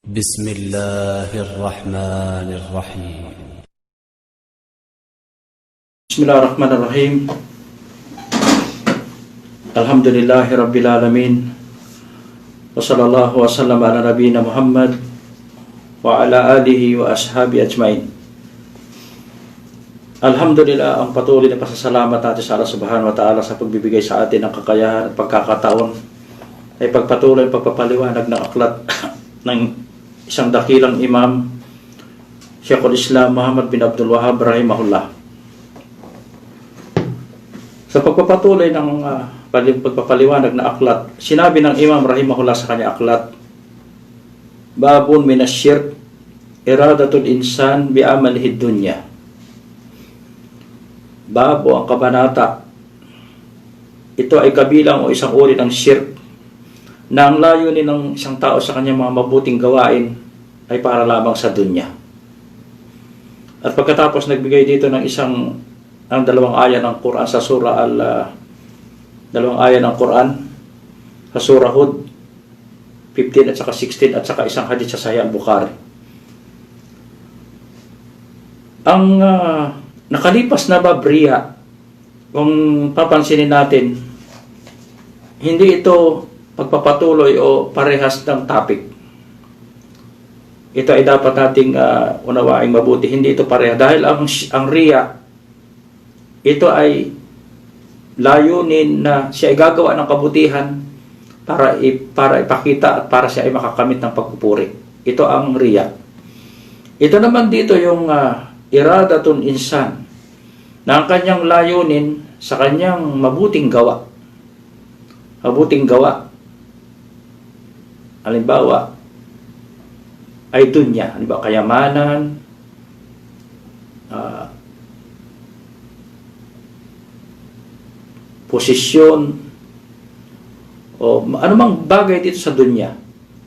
بسم الله الرحمن الرحيم. Bismillahirrahmanirrahim. Alhamdulillahi Rabbil Alamin. Wa sallallahu wa sallam ala nabiyina Muhammad wa ala alihi wa ashabi ajmain. Alhamdulillah, ang patuloy na pasasalamat natin sa Allah subhanahu wa ta'ala sa pagbibigay sa atin ng kakayahan at pagkakataon ay pagpatuloy pagpapaliwanag ng aklat ng isang dakilang imam, Sheikhul Islam Muhammad bin Abdul Wahhab rahimahullah. Sa pagpapatuloy ng pagpapaliwanag na aklat, sinabi ng imam rahimahullah sa kanya aklat, Babun minasyirk iradatul insan bi'amalihi dunya. Babo ang kabanata. Ito ay kabilang o isang uri ng shirk na ang layunin ng isang tao sa kanyang mga mabuting gawain ay para lamang sa dunya. At pagkatapos nagbigay dito ng dalawang aya ng Quran sa surah dalawang aya ng Quran sa surah Hud 15 at saka 16 at saka isang hadith sa Sahih al-Bukhari. Ang nakalipas na babriya, kung papansinin natin, hindi ito pagpapatuloy o parehas ng topic. Ito ay dapat nating unawaing mabuti. Hindi ito pareha. Dahil ang riya, ito ay layunin na siya ay gagawa ng kabutihan para ipakita at para siya ay makakamit ng pagpupuri. Ito ang riya. Ito naman dito yung iradatun insan na ang kanyang layunin sa kanyang mabuting gawa. Mabuting gawa. Halimbawa, ay dunya. Halimbawa, kayamanan, posisyon, o anumang bagay dito sa dunya.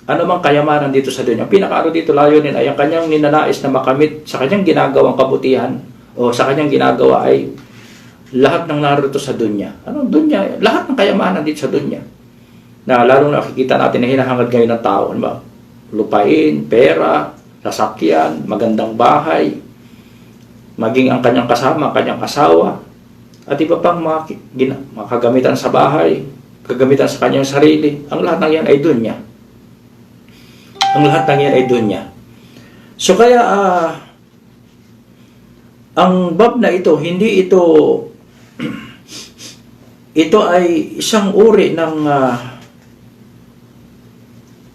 Anumang kayamanan dito sa dunya. Pinakaano dito layunin ay ang kanyang ninanais na makamit sa kanyang ginagawang kabutihan o sa kanyang ginagawa ay lahat ng narito sa dunya. Anong dunya? Lahat ng kayamanan dito sa dunya. Na lalong nakikita natin na hinahangad ngayon ng tao. Ano? Lupain, pera, sasakyan, magandang bahay, maging ang kanyang kasama, ang kanyang asawa, at iba pang mga kagamitan sa bahay, kagamitan sa kanyang sarili. Ang lahat ng yan ay dunya. Ang lahat ng yan ay dunya. So kaya, ang bab na ito, hindi ito, ito ay isang uri ng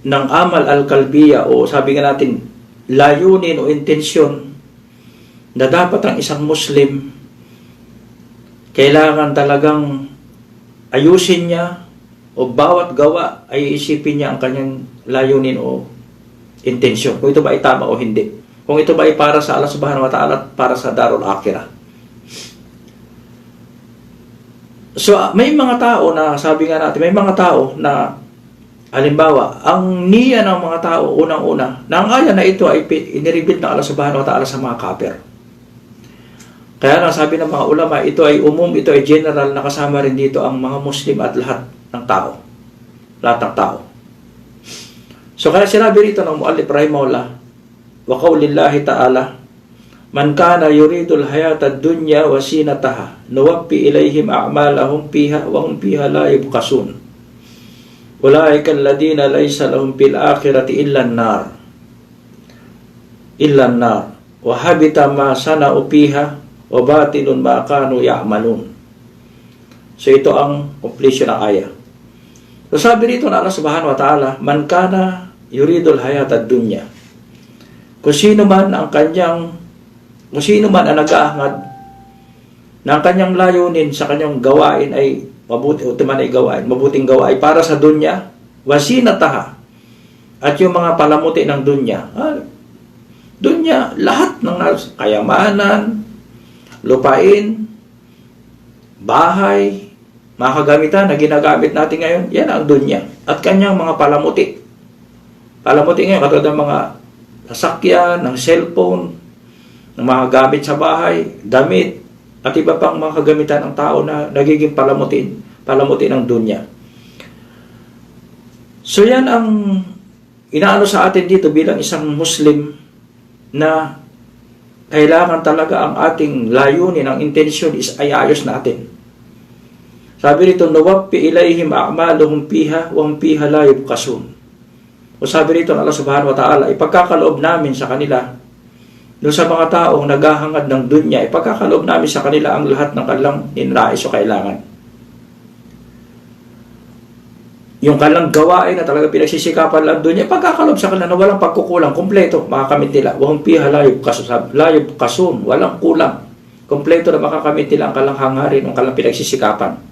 amal al-kalbiya o sabi nga natin layunin o intensyon na dapat ang isang Muslim kailangan talagang ayusin niya o bawat gawa ay isipin niya ang kanyang layunin o intensyon. Kung ito ba ay tama o hindi. Kung ito ba ay para sa Allah subhanahu wa ta'ala at para sa darul akhirah. So may mga tao na sabi nga natin, may mga tao na halimbawa, ang niya ng mga tao, unang-una, na ang aya na ito ay inireveal ng Allah subhanahu wa ta'ala sa mga kafir. Kaya nga sabi ng mga ulama, ito ay umum, ito ay general, nakasama rin dito ang mga Muslim at lahat ng tao. Lahat ng tao. So kaya sinabi rito ng muallif rahimahullah, wa qawlillahi ta'ala, man kana yuridul hayata ad-dunya wa sinataha, nuwaffi ilayhim a'malahum fiha wa hum fiha la yubqasun. Ulaika alladhina laysa lahum fil akhirati illa an-nar. Illa an-nar. Wa habita ma sana'u fiha wa batilun ma kanu ya'malun. So ito ang completion ng ayah. So sabi rito na Allah subhanahu wa ta'ala, man kana yuridul hayata ad-dunya. Kung sino man ang nag-aangad na ang kanyang layunin sa kanyang gawain ay mabuting gawain para sa dunya, wasinataha, at yung mga palamuti ng dunya. Dunya, lahat ng kayamanan, lupain, bahay, mga kagamitan na ginagamit natin ngayon, yan ang dunya. At kanyang mga palamuti. Palamuti ngayon, katulad ng mga sasakyan, ng cellphone, ng mga gamit sa bahay, damit, at iba pang mga kagamitan ng tao na nagiging palamuti ng dunya. So yan ang inaano sa atin dito bilang isang Muslim na kailangan talaga ang ating layunin, ang intensyon is ay ayos natin. Sabi rito, nawappi ilayhim a'maluhum fiha wa hum fiha la yubqasun. O sabi rito ng Allah subhanahu wa ta'ala, ipagkakaloob namin sa kanila, doon sa mga taong naghahangad ng dunya, ipagkakaloob namin sa kanila ang lahat ng kanilang ninrais o kailangan. Yung kanilang gawain na talaga pinagsisikapan lang dunya, ipagkakaloob sa kanila na walang pagkukulang, kompleto, makakamit nila. Wa hum fiha la yubqasun, walang kulang. Kompleto na makakamit nila ang kanilang hangarin, ang kanilang pinagsisikapan.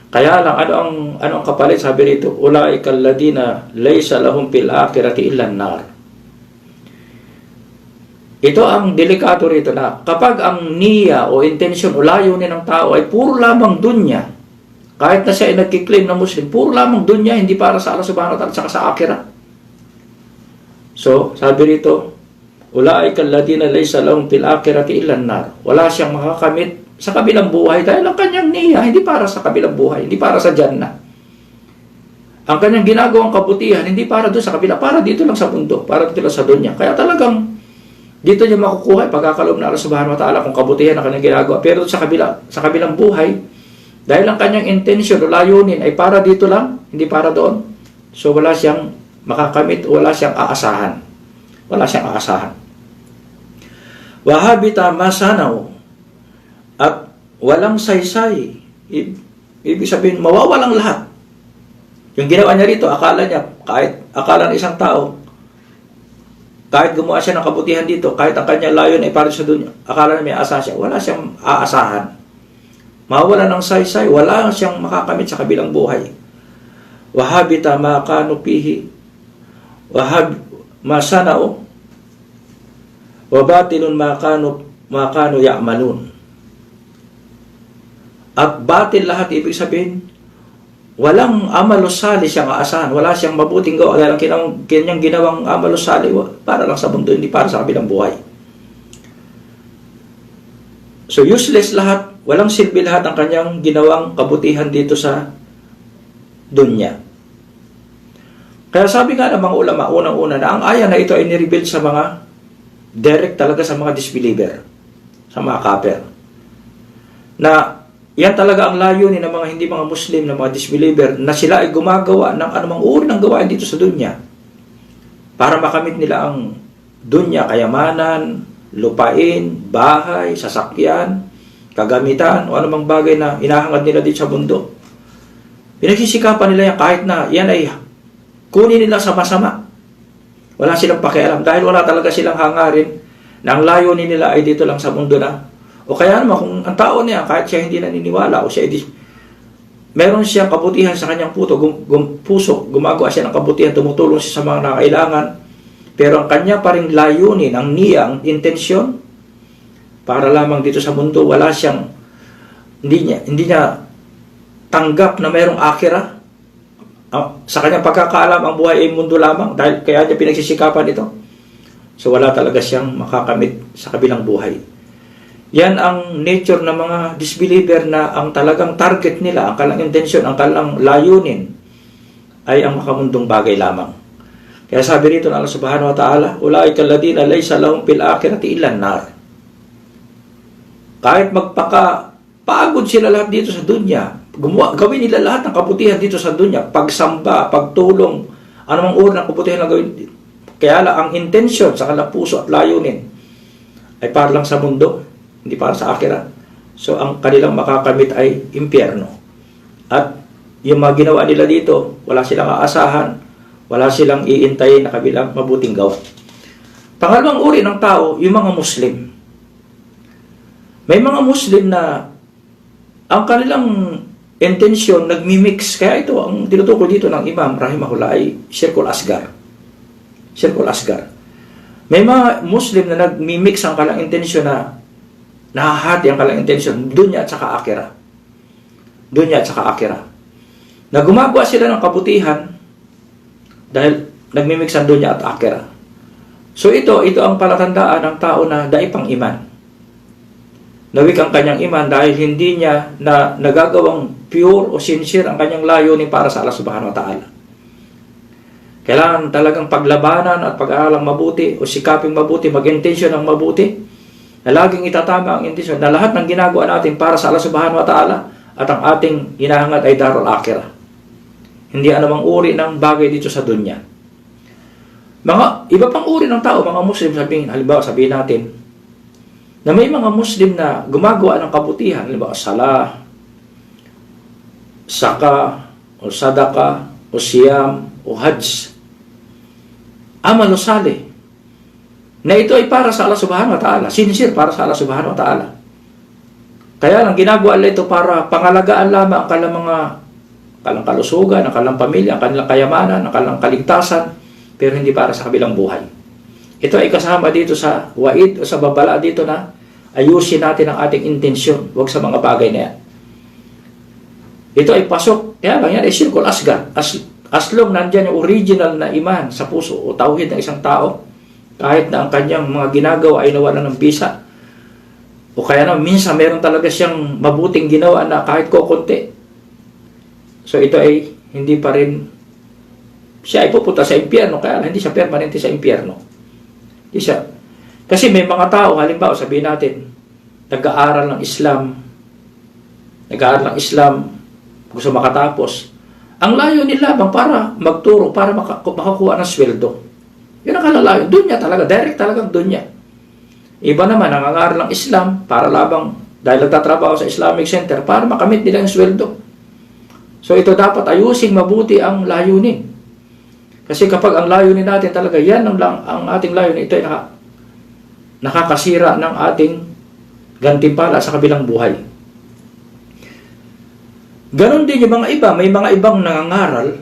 Kaya lang, ano ang kapalit? Sabi rito, ulaika alladina laysa lahum fil akhirati illa an-nar. Ito ang delikato rito na kapag ang niya o intensyon o layunin ng tao ay puro lamang dunya, kahit na siya ay nagkiklaim na Muslim, puro lamang dunya, hindi para sa Allah subhanahu wa ta'ala at sa akhirat. So, sabi rito, ulaika alladina laysa lahum fil akhirati illa an-nar. Wala siyang makakamit sa kabilang buhay dahil ang kanyang niya hindi para sa kabilang buhay, hindi para sa Jannah. Ang kanyang ginagawang kabutihan hindi para doon sa kabila, para dito lang sa mundo, para dito lang sa dunya. Kaya talagang dito niya makukuha pagkakaloob na Allah subhanahu wa ta'ala kung kabutihan ang kanyang ginagawa. Pero sa kabilang buhay, dahil ang kanyang intention o layunin ay para dito lang, hindi para doon. So wala siyang makakamit, wala siyang aasahan. Wala siyang aasahan. Wahabita masanaw, at walang saysay. Ibig sabihin, mawawalang lahat. Yung ginawa niya rito, akala ng isang tao, kahit gumawa siya ng kabutihan dito, kahit ang kanyang layon ay para sa dunya, akala niya may asa siya, wala siyang aasahan. Mawala ng saysay, wala siyang makakamit sa kabilang buhay. Wahabita makano pihi, masanao, wabatilun makano ya'malun. At batil lahat, ibig sabihin, walang amalosali siyang aasahan, wala siyang mabuting gawa, dahil ang kanyang ginawang amalosali, para lang sa mundo, hindi para sa kabilang buhay. So useless lahat, walang silbi lahat ang kanyang ginawang kabutihan dito sa dunya. Kaya sabi nga ng mga ulama, unang-una, na ang aya na ito ay nireveal sa mga, direct talaga sa mga disbeliever, sa mga kafir. Na yan talaga ang layunin ng mga hindi mga Muslim, ng mga disbeliever, na sila ay gumagawa ng anumang uri ng gawain dito sa dunya para makamit nila ang dunya, kayamanan, lupain, bahay, sasakyan, kagamitan, o anumang bagay na hinahangad nila dito sa mundo. Pinagsisikapan nila yan kahit na yan ay kunin nila sa masama. Wala silang pakialam dahil wala talaga silang hangarin na ang layunin nila ay dito lang sa mundo na. O kaya naman kung ang tao niya, kahit siya hindi naniniwala o siya meron siyang kabutihan sa kanyang puso, gumagawa siya ng kabutihan, tumutulong siya sa mga nakailangan, pero ang kanya pa rin layunin, ang niya, ang intensyon, para lamang dito sa mundo, wala siyang, hindi niya tanggap na mayroong akhirah. Sa kanyang pagkakaalam, ang buhay ay mundo lamang, dahil kaya niya pinagsisikapan ito. So wala talaga siyang makakamit sa kabilang buhay. Yan ang nature ng mga disbeliever na ang talagang target nila, ang kanilang intensyon, ang kanilang layunin ay ang makamundong bagay lamang. Kaya sabi rito ng Allah subhanahu wa ta'ala, ulaika alladina laysa lahum fil akhirati illa an-nar. Kahit magpakapagod sila lahat dito sa dunya, gawin nila lahat ng kabutihan dito sa dunya, pagsamba, pagtulong, anumang uri ng kabutihan na gawin. Kaya lang ang intensyon sa kanilang puso at layunin ay para lang sa mundo, hindi para sa akhirat. So, ang kanilang makakamit ay impyerno. At yung mga ginawa nila dito, wala silang aasahan, wala silang iintayin na kabilang mabuting gawa. Pangalawang uri ng tao, yung mga Muslim. May mga Muslim na ang kanilang intensyon nagmimix. Kaya ito, ang tinutukoy dito ng Imam rahimahullah ay Shirkul Asgar. Shirkul Asgar. May mga Muslim na nagmimix ang kanilang intensyon na nahahati ang kanilang intensyon, dunya at saka akira. Dunya at saka akira. Na gumagawa sila ng kabutihan dahil nagmimix ang dunya at akira. So ito ang palatandaan ng tao na daipang iman. Nawik ang kanyang iman dahil hindi niya na nagagawang pure o sincere ang kanyang layunin para sa Allah subhanahu wa ta'ala. Kailangan talagang paglabanan at pag-aaralang mabuti o sikaping mabuti, mag-intensyon ng mabuti, na laging itatama ang intensyon na lahat ng ginagawa natin para sa Allah subhanahu wa ta'ala at ang ating hinahangad ay darul akhirah. Hindi anumang uri ng bagay dito sa dunya. Mga iba pang uri ng tao, mga Muslim, halimbawa sabihin natin, na may mga Muslim na gumagawa ng kabutihan, halimbawa salah, saka, o sadaka, o siyam, o hajj, amal o salih, na ito ay para sa Allah subhanahu wa ta'ala, sincere para sa Allah subhanahu wa ta'ala. Kaya lang ginagawa nila ito para pangalagaan lamang ang kanilang kalusugan, ang kanilang pamilya, ang kanilang kayamanan, ang kanilang kaligtasan, pero hindi para sa kabilang buhay. Ito ay kasama dito sa waid o sa babala dito na ayusin natin ang ating intensyon, huwag sa mga bagay na yan. Ito ay pasok, kaya lang yan ay shirkul asgar. As long nandyan yung original na iman sa puso o tauhid ng isang tao, kahit na ang kanyang mga ginagawa ay nawalan ng bisa, o kaya na minsan meron talaga siyang mabuting ginawa na kahit kukunti, so ito ay hindi pa rin, siya ay pupunta sa impyerno, kaya hindi siya permanente sa impyerno. Hindi siya. Kasi may mga tao, halimbawa sabihin natin, nag-aaral ng Islam, gusto makatapos, ang layo nila lamang para magturo, para makakuha ng sweldo. Yun ang kalalayo. Doon niya talaga, direct talagang doon niya. Iba naman, nangangaral ng Islam para labang, dahil nagtatrabaho sa Islamic Center, para makamit nila yung sweldo. So ito dapat ayusin mabuti ang layunin. Kasi kapag ang layunin natin talaga, yan ang ating layunin, ito ay nakakasira ng ating gantimpala sa kabilang buhay. Ganon din yung mga iba, may mga ibang nangangaral,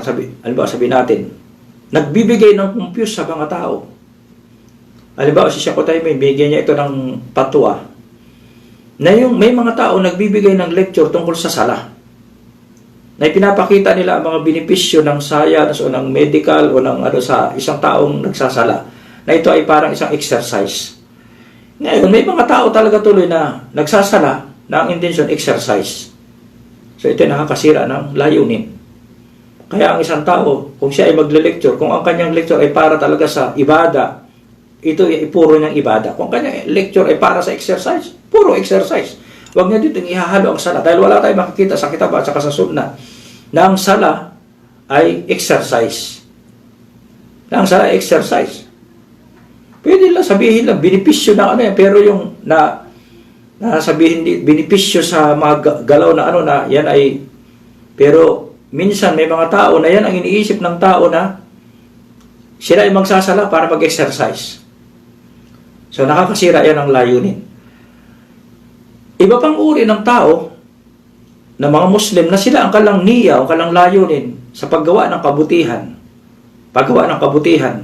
sabi natin, nagbibigay ng confuse sa mga tao. Halimbawa, si Shakotay may bigyan niya ito ng patwa, na yung may mga tao nagbibigay ng lecture tungkol sa sala, na ipinapakita nila ang mga benepisyo ng science o ng medical o ng sa isang taong nagsasala, na ito ay parang isang exercise. Ngayon, may mga tao talaga tuloy na nagsasala na ang intention exercise. So ito ay nakakasira ng layunin. Kaya ang isang tao, kung siya ay magle-lecture, kung ang kanyang lecture ay para talaga sa ibada, ito ay puro niyang ibada. Kung kanyang lecture ay para sa exercise, puro exercise. Huwag niya dito ihahalo ang sala. Dahil wala tayong makikita sa kitab at saka sa sunna na ang sala ay exercise. Na ang sala ay exercise. Pwede lang sabihin lang, benepisyo ng ano yan, pero yung sabihin benepisyo sa mga galaw na yan ay, pero minsan may mga tao na yan ang iniisip ng tao na sila ay magsasala para mag-exercise. So nakakasira yan ang layunin. Iba pang uri ng tao na mga Muslim na sila ang kalang niya o kalang layunin sa paggawa ng kabutihan.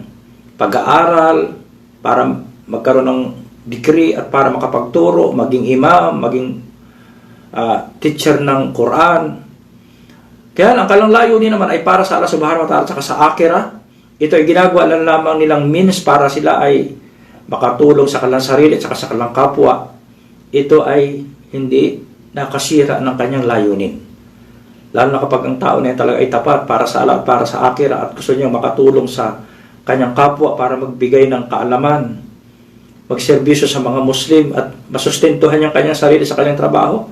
Pag-aaral para magkaroon ng degree at para makapagturo, maging imam, maging teacher ng Quran. Kaya ang kalang layunin naman ay para sa Allah subhanahu wa ta'ala at sa akhirah. Ito ay ginagawa lang lamang nilang means para sila ay makatulong sa kanilang sarili at sa kanilang kapwa. Ito ay hindi nakasira ng kanyang layunin. Lalo na kapag ang tao na talaga ay tapat para sa Allah at para sa akhirah at gusto niyang makatulong sa kanyang kapwa para magbigay ng kaalaman, magserbisyo sa mga Muslim at masustentuhan yung kanyang sarili sa kanyang trabaho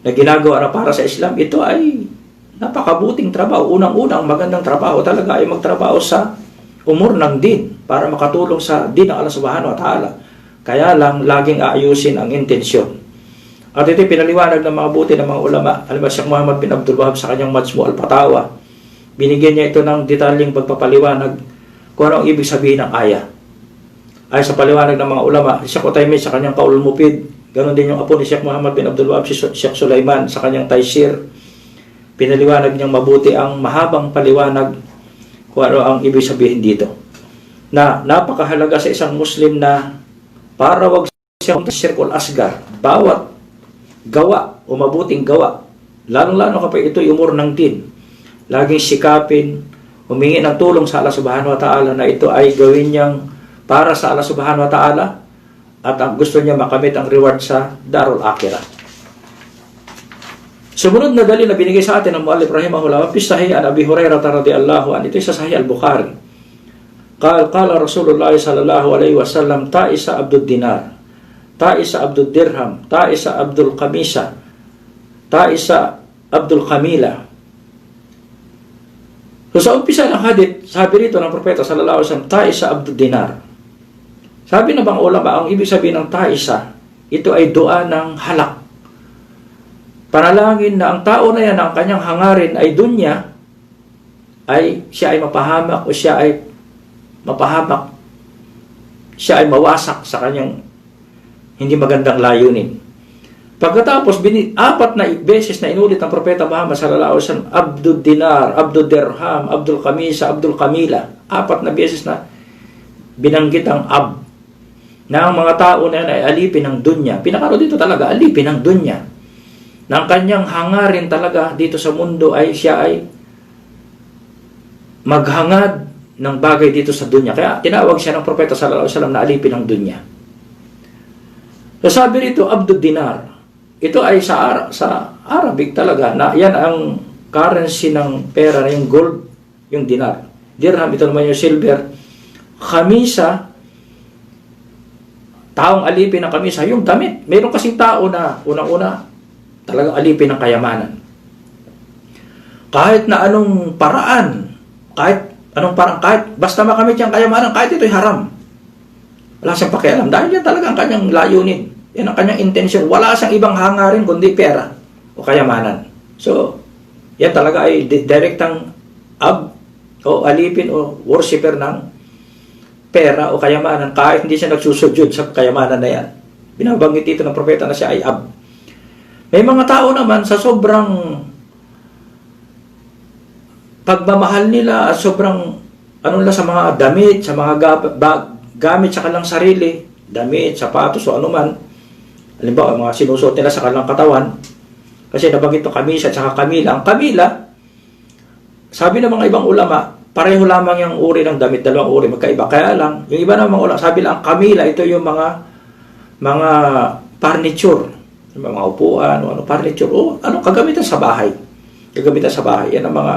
na ginagawa na para sa Islam. Ito ay napakabuting trabaho. Unang-unang magandang trabaho talaga ay magtrabaho sa umur ng din para makatulong sa din ng Allah subhanahu wa ta'ala. Kaya lang laging aayusin ang intensyon. At ito pinaliwanag ng mga buti ng mga ulama. Alam mo, Sheikh Muhammad bin Abdul Wahab sa kanyang Majmu' al-Fatawa, binigyan niya ito ng detalyeng pagpapaliwanag kung ano ang ibig sabihin ng ayah. Ay sa paliwanag ng mga ulama, Sheikh Uthaymeen sa kanyang Qaulul Mufid, ganoon din yung apo ni Sheikh Muhammad bin Abdul Wahab, si Sheikh Sulaiman sa kanyang Taysir, pinaliwanag niyang mabuti ang mahabang paliwanag kung ano ang ibig sabihin dito. Na napakahalaga sa isang Muslim na para wag siyang shirkul asgar, bawat gawa o mabuting gawa, lalong-lalo kapag ito'y umur ng din, laging sikapin, humingi ng tulong sa Allah subhanahu wa ta'ala na ito ay gawin niyang para sa Allah subhanahu wa ta'ala at ang gusto niya makamit ang reward sa darul akhirah. Sumunod na dalil na binigay sa atin ng muallif rahimahullah, fi sahih an Abi Hurairah radhiyallahu anhu, ito sa Sahih Al-Bukhari. Qala Rasulullah sallallahu alaihi wasallam, ta'isa abdud dinar, ta'isa abdud dirham, ta'isa abdul qamisa, ta'isa abdul qamila. So sa umpisa ng hadith, sabi rito ng propeta sallallahu alaihi wasallam, ta'isa abdud dinar. Sabi na bang ulama, ang ibig sabihin ng ta'isa, ito ay dua ng halak. Panalangin na ang tao na yan, ang kanyang hangarin ay dunya, ay siya ay mapahamak o siya ay mapahamak, siya ay mawasak sa kanyang hindi magandang layunin. Pagkatapos, apat na beses na inulit ng propeta Muhammad sallallahu alaihi wasallam, abdul dinar, abdul dirham, abdul kamisa, abdul kamila. Apat na beses na binanggit ang na ang mga tao na yan ay alipin ng dunya. Pinakaro dito talaga, alipin ng dunya. Na ang kanyang hangarin talaga dito sa mundo ay siya ay maghangad ng bagay dito sa dunya. Kaya tinawag siya ng propeta sallallahu alaihi wasallam na alipin ng dunya. So sabi rito, abdul dinar. Ito ay sa Arabic talaga, na yan ang currency ng pera, na yung gold, yung dinar. Dirham, ito naman yung silver. Kamisa, taong alipin ng kamisa, yung damit. Meron kasing tao na unang-una, talagang alipin ng kayamanan. Kahit na anong paraan, kahit basta makamit yung kayamanan, kahit ito'y haram. Wala siyang pakialam. Dahil yan talaga ang kanyang layunin. Yan ang kanyang intention. Wala siyang ibang hangarin kundi pera o kayamanan. So, yan talaga ay direktang o alipin o worshipper ng pera o kayamanan, kahit hindi siya nagsusujud sa kayamanan na yan. Binabanggit dito ng propeta na siya ay May mga tao naman sa sobrang pagmamahal nila at sobrang sa mga damit, sa mga gamit sa kanilang sarili, damit, sapatos o anuman. Halimbawa, mga sinusuot nila sa kanilang katawan. Kasi nabanggit ito kamisa at saka kamila. Ang kamila, sabi ng mga ibang ulama, pareho lamang yung uri ng damit, dalawang uri, magkaiba. Kaya lang, yung iba ng mga ulama, sabi lang, ang kamila, ito yung mga furniture, mga upuan, furniture, kagamitan sa bahay. Kagamitan sa bahay. Yan ang mga,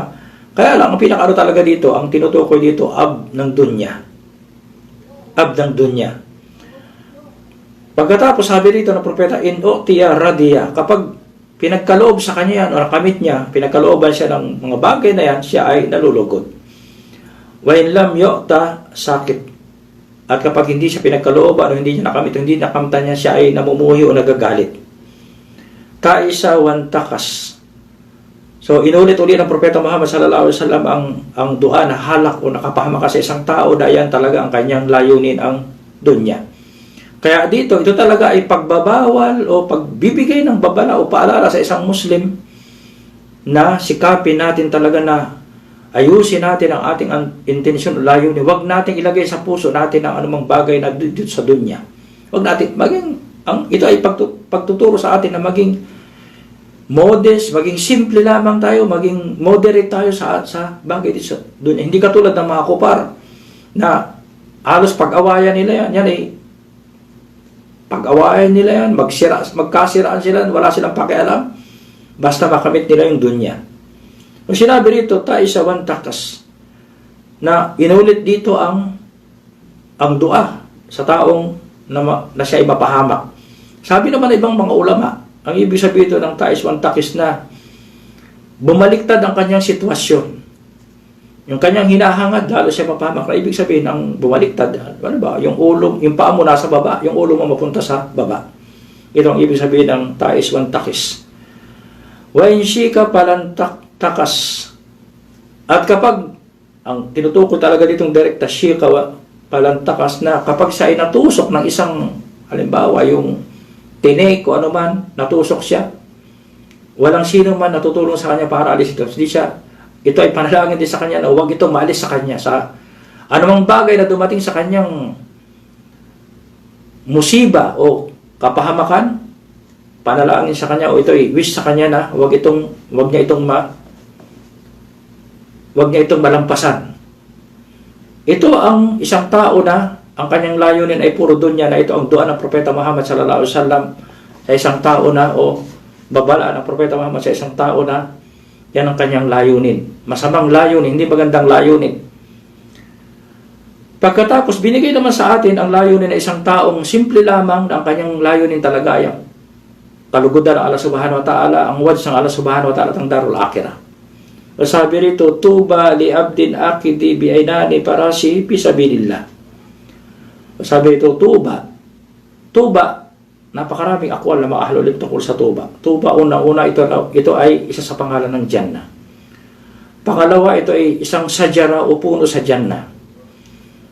kaya lang, ang pinakaano talaga dito, ang tinutukoy dito, ng dunya. Ng dunya. Pagkatapos, sabi rito ng propeta, in u'tiya radiya, kapag pinagkaloob sa kanya yan, o nakamit niya, pinagkalooban siya ng mga bagay na yan, siya ay nalulugod. Wa in lam yu'ta sakit. At kapag hindi siya pinagkalooban, o hindi niya nakamit, o hindi nakamtan niya, siya ay namumuhi o nagagalit. Kaisa wan takas. So, inulit-ulit ng propeta Muhammad sallallahu alaihi wasallam ang dua na halak o nakapahamak sa isang tao, na yan talaga ang kanyang layunin, ang dunya. Kaya dito, ito talaga ay pagbabawal o pagbibigay ng babala o paalala sa isang Muslim na sikapin natin talaga na ayusin natin ang ating intensyon o layunin. Huwag natin ilagay sa puso natin ang anumang bagay na dito sa dunya. Huwag natin, ito ay pagtuturo sa atin na maging modest, maging simple lamang tayo, maging moderate tayo sa bagay dito sa dunya. Hindi katulad ng mga kupar na halos pag-awayan nila yan ay pag-awayan nila yan, magkasiraan sila, wala silang pakialam, basta makamit nila yung dunya. Kung sinabi rito, ta'isa wan takas, na inulit dito ang dua sa taong na siya ay mapahamak. Sabi naman ng ibang mga ulama, ang ibig sabihin ito ng ta'is wan takis na bumaliktad ang kanyang sitwasyon. Yung kanyang hinahangad, lalo siya mapahamak, na ibig sabihin ang bumaliktad. Ano ba? Yung paa mo nasa baba, yung ulo mo mapunta sa baba. Ito ang ibig sabihin ng ta'is wan takis. Wa in shika takas. At kapag, ang tinutukoy talaga ditong direkta, shika palantakas, na kapag siya ay natusok ng isang, halimbawa, yung tinik o ano man, natusok siya, walang sino man natutulong sa kanya para alis ito. Ito ay panalangin din sa kanya na huwag itong maalis sa kanya. Sa anumang bagay na dumating sa kanyang musiba o kapahamakan, panalangin sa kanya o ito ay wish sa kanya na huwag niya itong malampasan. Ito ang isang tao na ang kanyang layunin ay puro dunya, na ito ang dua ng propeta Muhammad sallallahu alaihi wasallam sa isang tao na babala ng Propeta Muhammad sa isang tao na yan ang kanyang layunin. Masamang layunin, hindi magandang layunin. Pagkatapos, binigay naman sa atin ang layunin na isang taong simple lamang na ang kanyang layunin talaga ay kalugudan ng Allah Subhanahu wa Ta'ala, ang wads ng Allah Subhanahu wa Ta'ala at ang darul akhirah. Sabi rito, tuba li abdin akidi bi ainani parasi fi sabilillah. Sabi rito, tuba. Tuba, napakaraming akwal na mga ahlul ilm tungkol sa tuba. Tuba, una-una, ito ay isa sa pangalan ng Jannah. Pangalawa, ito ay isang sajara o puno sa Jannah.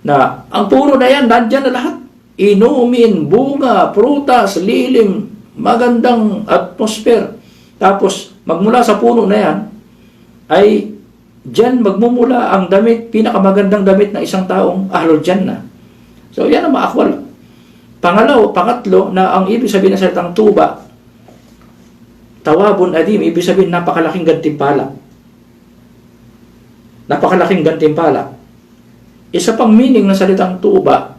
Na ang puno na yan, nandyan na lahat. Inumin, bunga, prutas, lilim, magandang atmosphere. Tapos, magmula sa puno na yan, ay dyan magmumula ang damit, pinakamagandang damit ng isang taong ahlul Jannah. So, yan ang maakwal. Pangatlo, na ang ibig sabihin ng salitang tuba, tawabun adim, ibig sabihin napakalaking gantimpala. Napakalaking gantimpala. Isa pang meaning ng salitang tuba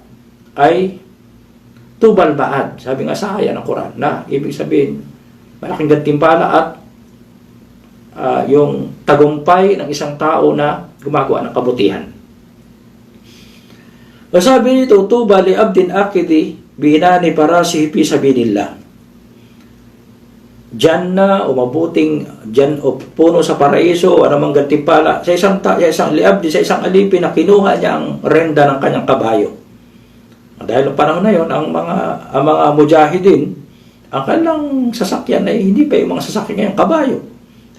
ay tubal baad. Sabi nga sa aya ng Quran na ibig sabihin malaking gantimpala at yung tagumpay ng isang tao na gumagawa ng kabutihan. Sabi nito, tuba li abdin akidi binani parasihi fi sabilillah. Jannah o mabuting o puno sa paraiso o anumang gantimpala sa isang liabdi, sa isang alipin na kinuha niya ang renda ng kanyang kabayo. Dahil noong panahon na yon, ang mga mujahidin, ang kanilang sasakyan ay hindi pa yung mga sasakyan ngayong kabayo.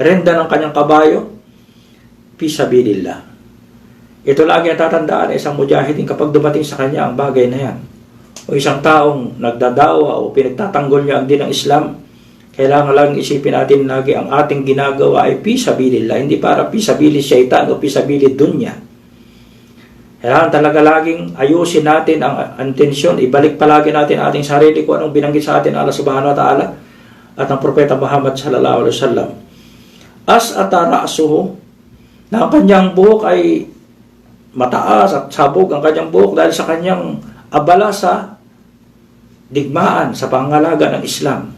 Renda ng kanyang kabayo, fi sabilillah. Ito lagi ang tatandaan ng isang mujahidin kapag dumating sa kanya ang bagay na yan. O isang taong nagdadawa o pinagtatanggol niya ang din ng Islam, kailangan lang isipin natin lagi ang ating ginagawa ay fi sabilillah, hindi para fi sabili syaitan o fi sabili dunya. Kailangan talaga laging ayusin natin ang intensyon, ibalik palagi natin ating sarili kung anong binanggit sa atin Allah Subhanahu wa Ta'ala at ang Propeta Muhammad sallallahu alaihi wasallam. As atara'suhu, na ang kanyang buhok ay mataas at sabog ang kanyang buhok dahil sa kanyang abala sa digmaan, sa pangangalaga ng Islam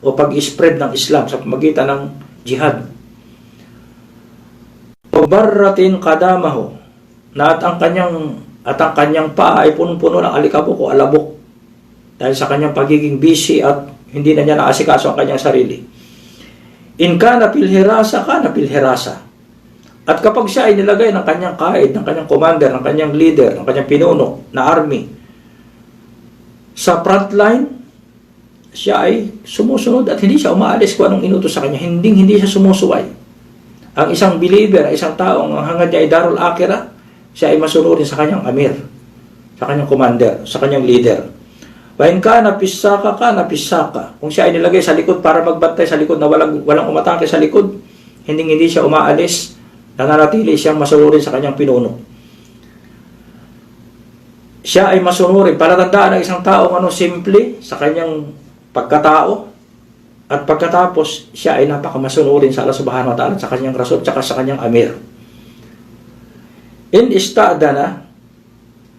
o pag-spread ng Islam sa pamagitan ng jihad. Barratin kadamahu, na at ang kanyang paa ay punong-puno ng alikabok o alabok dahil sa kanyang pagiging busy at hindi na niya naasikaso ang kanyang sarili. In kana pilhirasa, kana pilhirasa. At kapag siya ay nilagay ng kanyang kaid, ng kanyang commander, ng kanyang leader, ng kanyang pinuno na army sa front line, siya ay sumusunod at hindi siya umaalis kung anong inutos sa kanya. Hindi siya sumusuway. Ang isang believer, isang taong ang hangad niya ay darul akhirah, siya ay masunodin sa kanyang amir, sa kanyang commander, sa kanyang leader. Wain ka na pisaka. Kung siya ay nilagay sa likod para magbantay sa likod na walang umatake sa likod, hindi siya umaalis, nananatili siyang masunodin sa kanyang pinuno. Siya ay masunurin. Palatandaan ng isang taong simple sa kanyang pagkatao at pagkatapos siya ay napakamasunurin sa Allah Subhanahu wa Ta'ala, sa kanyang rasul at sa kanyang amir. In ista'dana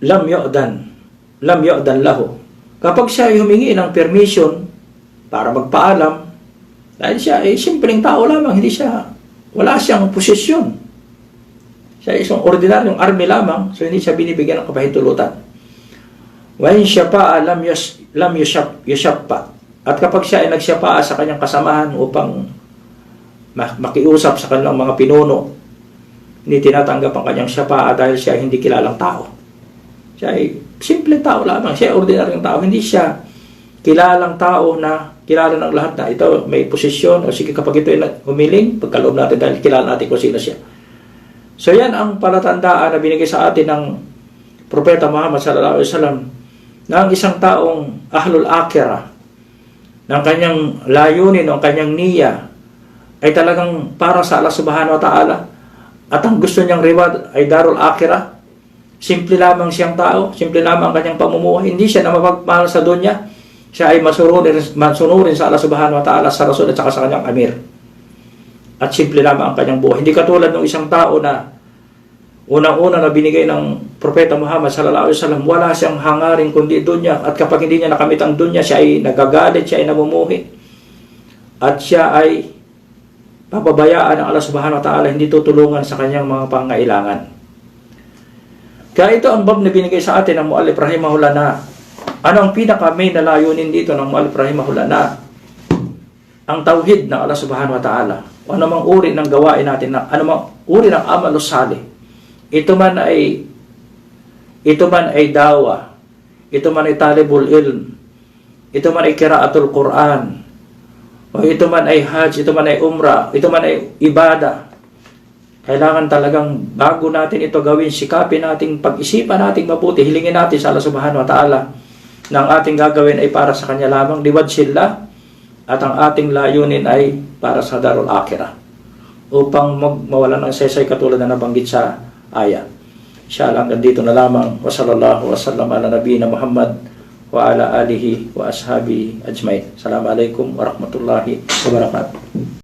lam yu'dan lahu. Kapag siya ay humingi ng permission para magpaalam, dahil siya ay simpleng tao lamang, wala siyang posisyon. Siya ay isang ordinaryong army lamang, so hindi siya binibigyan ng kapahintulutan. Wa in syafa'a lam yushaffa. At kapag siya ay nagsyapa'a sa kanyang kasamahan upang makiusap sa kanilang mga pinuno, hindi tinatanggap ang kanyang syapa'a dahil siya ay hindi kilalang tao. Siya ay simpleng tao lamang, siya ay ordinaryong tao, hindi siya kilalang tao na kilala ng lahat na ito may posisyon, o sige kapag ito ay humiling, pagkaloob natin dahil kilala natin kung sino siya. So yan ang palatandaan na binigay sa atin ng Propeta Muhammad sallallahu alaihi wasallam na ang isang taong ahlul akhirah, ng kanyang layunin o kanyang niya ay talagang para sa Allah Subhanahu wa Ta'ala at ang gusto niyang reward ay darul akhirah. Simple lamang siyang tao, simple lamang ang kanyang pamumuhay, hindi siya na mapagmahal sa dunya, siya ay masunurin sa Allah Subhanahu wa Ta'ala, sa Rasul at saka sa kanyang amir. At simple lamang ang kanyang buhay. Hindi katulad ng isang tao na unang-una na binigay ng Propeta Muhammad sallallahu alaihi wasallam, wala siyang hangarin kundi dunya, at kapag hindi niya nakamit ang dunya, siya ay nagagalit, siya ay namumuhi. at siya ay papabayaan ng Allah subhanahu wa ta'ala, hindi tutulungan sa kanyang mga pangailangan. Kaya ito ang bab na binigay sa atin ng mu'allif rahimahullah na ano ang pinaka-main na layunin dito ng mu'allif rahimahullah na ang tauhid ng Allah subhanahu wa ta'ala. O anumang uri ng gawain natin, anumang uri ng amalus salih, ito man ay dawa, ito man ay talibul ilm, ito man ay kiraatul Quran, o ito man ay hajj, ito man ay umrah, ito man ay ibada. Kailangan talagang bago natin ito gawin, sikapin natin, pag-isipan natin mabuti, hilingin natin sa Allah subhanahu wa ta'ala na ang ating gagawin ay para sa Kanya lamang, liwajhillah, at ang ating layunin ay para sa darul akhirah, upang mawalan ng sesay katulad na nabanggit sa aya. Inshallah, hanggang dito na lamang. Wa sallallahu wa sallam ala nabiyina Muhammad wa ala alihi wa ashabi ajmain. Assalamualaikum warahmatullahi wabarakatuh.